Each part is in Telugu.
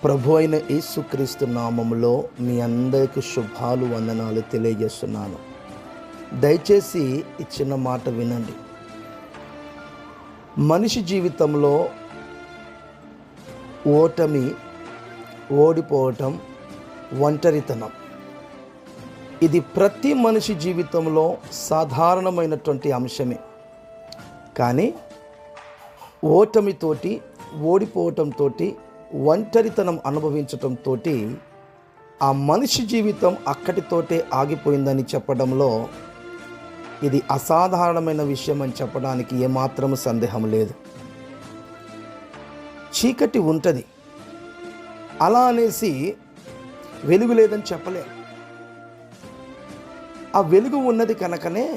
ప్రభు అయిన యేసుక్రీస్తు నామములో మీ అందరికీ శుభాలు వందనాలు తెలియజేస్తున్నాను. దయచేసి ఈ చిన్న మాట వినండి. మనిషి జీవితంలో ఓటమి, ఓడిపోవటం, ఒంటరితనం ఇది ప్రతి మనిషి జీవితంలో సాధారణమైనటువంటి అంశమే. కానీ ఓటమితోటి, ఓడిపోవటంతో, ఒంటరితనం అనుభవించటంతో ఆ మనిషి జీవితం అక్కడితోటే ఆగిపోయిందని చెప్పడంలో ఇది అసాధారణమైన విషయం అని చెప్పడానికి ఏమాత్రం సందేహం లేదు. చీకటి ఉంటుంది, అలా అనేసి వెలుగు లేదని చెప్పలేం. ఆ వెలుగు ఉన్నది కనుకనే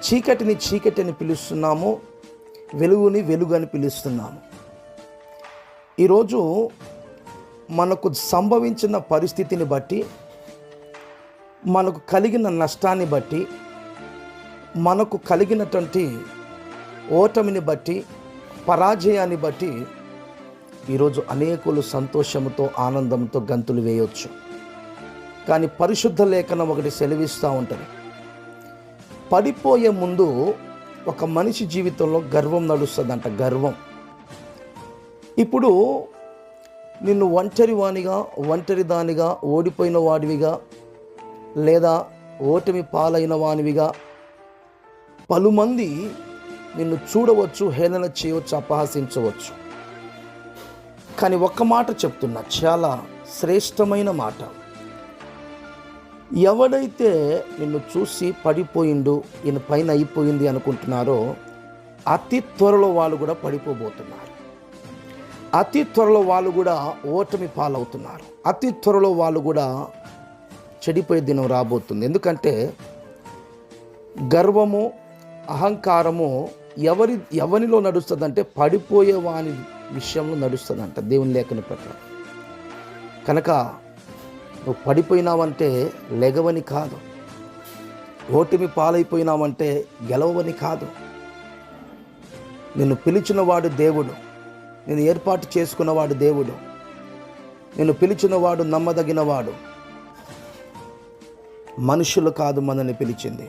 చీకటిని చీకటి అని పిలుస్తున్నాము, వెలుగుని వెలుగు అని పిలుస్తున్నాము. ఈరోజు మనకు సంభవించిన పరిస్థితిని బట్టి, మనకు కలిగిన నష్టాన్ని బట్టి, మనకు కలిగినటువంటి ఓటమిని బట్టి, పరాజయాన్ని బట్టి ఈరోజు అనేకులు సంతోషంతో, ఆనందంతో గంతులు వేయవచ్చు. కానీ పరిశుద్ధ లేఖనం ఒకటి సెలవిస్తూ ఉంటుంది. పడిపోయే ముందు ఒక మనిషి జీవితంలో గర్వం నడుస్తుందంట. గర్వం. ఇప్పుడు నిన్ను ఒంటరివానిగా, ఒంటరిదానిగా, ఓడిపోయిన వాడివిగా, లేదా ఓటమి పాలైన వానివిగా పలుమంది నిన్ను చూడవచ్చు, హేళన చేయవచ్చు, అపహాసించవచ్చు. కానీ ఒక్క మాట చెప్తున్నా, చాలా శ్రేష్టమైన మాట. ఎవడైతే నిన్ను చూసి పడిపోయిండు, ఈయన పైన అయిపోయింది అనుకుంటున్నారో అతి త్వరలో వాళ్ళు కూడా పడిపోబోతున్నారు. అతి త్వరలో వాళ్ళు కూడా ఓటమి పాలవుతున్నారు. అతి త్వరలో వాళ్ళు కూడా చెడిపోయే దినం రాబోతుంది. ఎందుకంటే గర్వము, అహంకారము ఎవరిలో నడుస్తుందంటే పడిపోయే వాని విషయంలో నడుస్తుందంట, దేవుని లేఖన ప్రకారం. కనుక నువ్వు పడిపోయినావంటే లెగవని కాదు, ఓటమి పాలైపోయినావంటే గెలవని కాదు. నిన్ను పిలిచిన వాడు దేవుడు, నేను ఏర్పాటు చేసుకున్నవాడు దేవుడు, నేను పిలిచినవాడు నమ్మదగినవాడు. మనుషులు కాదు మనల్ని పిలిచింది,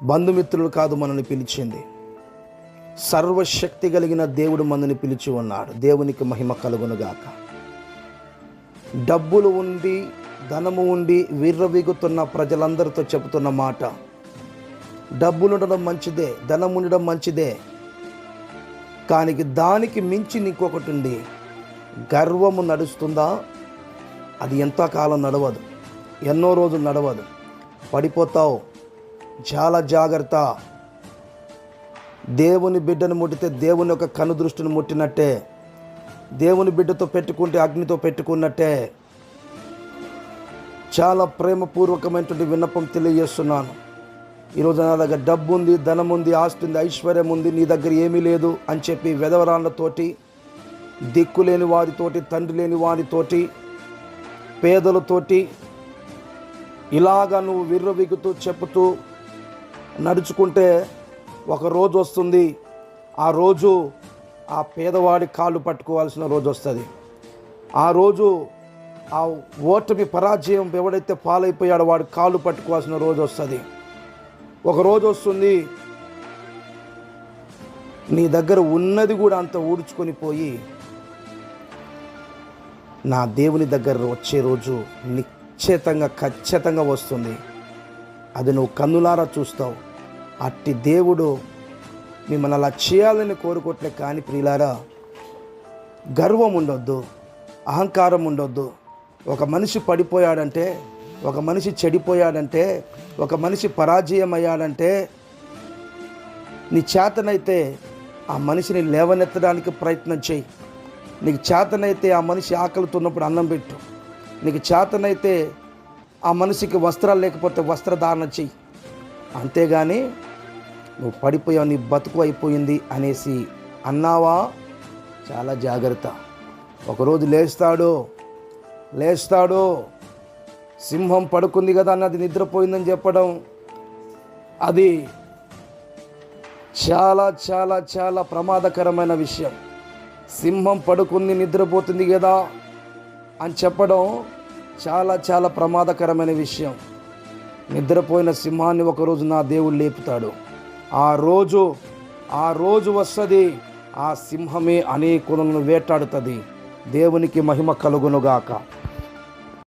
బంధుమిత్రులు కాదు మనల్ని పిలిచింది, సర్వశక్తి కలిగిన దేవుడు మనల్ని పిలిచి ఉన్నాడు. దేవునికి మహిమ కలుగునుగాక. డబ్బులు ఉండి, ధనము ఉండి విర్రవీగుతున్న ప్రజలందరితో చెబుతున్న మాట, డబ్బులు ఉండడం మంచిదే, ధనం ఉండడం మంచిదే, కానీ దానికి మించి ఇంకొకటి ఉంది. గర్వము నడుస్తుందా? అది ఎంతకాలం నడవదు, ఎన్నో రోజులు నడవదు, పడిపోతావు. చాలా జాగ్రత్త. దేవుని బిడ్డను ముట్టితే దేవుని యొక్క కనుదృష్టిని ముట్టినట్టే, దేవుని బిడ్డతో పెట్టుకుంటే అగ్నితో పెట్టుకున్నట్టే. చాలా ప్రేమపూర్వకమైనటువంటి విన్నపం తెలియజేస్తున్నాను. ఈరోజు నా దగ్గర డబ్బు ఉంది, ధనం ఉంది, ఆస్తి ఉంది, ఐశ్వర్యం ఉంది, నీ దగ్గర ఏమీ లేదు అని చెప్పి వెధవరాళ్ళతోటి, దిక్కులేని వారితోటి, తండ్రి లేని వారితోటి, పేదలతోటి ఇలాగా నువ్వు విర్రవిగుతూ చెప్పుతూ నడుచుకుంటే ఒక రోజు వస్తుంది. ఆ రోజు ఆ పేదవాడి కాళ్ళు పట్టుకోవాల్సిన రోజు వస్తుంది. ఆ రోజు ఆ ఓటమి, పరాజయం ఎవడైతే పాలైపోయాడో వాడి కాళ్ళు పట్టుకోవాల్సిన రోజు వస్తుంది. ఒక రోజు వస్తుంది, నీ దగ్గర ఉన్నది కూడా అంత ఊడ్చుకొని పోయి నా దేవుని దగ్గర వచ్చే రోజు ఖచ్చితంగా వస్తుంది. అది నువ్వు కన్నులారా చూస్తావు. అట్టి దేవుడు మిమ్మల్ని అలా చేయాలని కోరుకోవట్లే. కానీ ప్రియులారా, గర్వం ఉండొద్దు, అహంకారం ఉండొద్దు. ఒక మనిషి పడిపోయాడంటే, ఒక మనిషి చెడిపోయాడంటే, ఒక మనిషి పరాజయం అయ్యాడంటే, నీ చేతనైతే ఆ మనిషిని లేవనెత్తడానికి ప్రయత్నం చేయి. నీకు చేతనైతే ఆ మనిషి ఆకలితున్నప్పుడు అన్నం పెట్టు. నీకు చేతనైతే ఆ మనిషికి వస్త్రాలు లేకపోతే వస్త్రధారణ చెయ్యి. అంతేగాని నువ్వు పడిపోయావు, నీ బతుకు అయిపోయింది అనేసి అన్నావా, చాలా జాగ్రత్త. ఒకరోజు లేస్తాడు, సింహం పడుకుంది కదా అన్నది నిద్రపోయిందని చెప్పడం, అది చాలా చాలా చాలా ప్రమాదకరమైన విషయం. సింహం పడుకుంది నిద్రపోతుంది కదా అని చెప్పడం చాలా చాలా ప్రమాదకరమైన విషయం. నిద్రపోయిన సింహాన్ని ఒకరోజు నా దేవుడు లేపుతాడు. ఆ రోజు వస్తుంది, ఆ సింహమే అనేకులను వేటాడుతుంది. దేవునికి మహిమ కలుగునుగాక.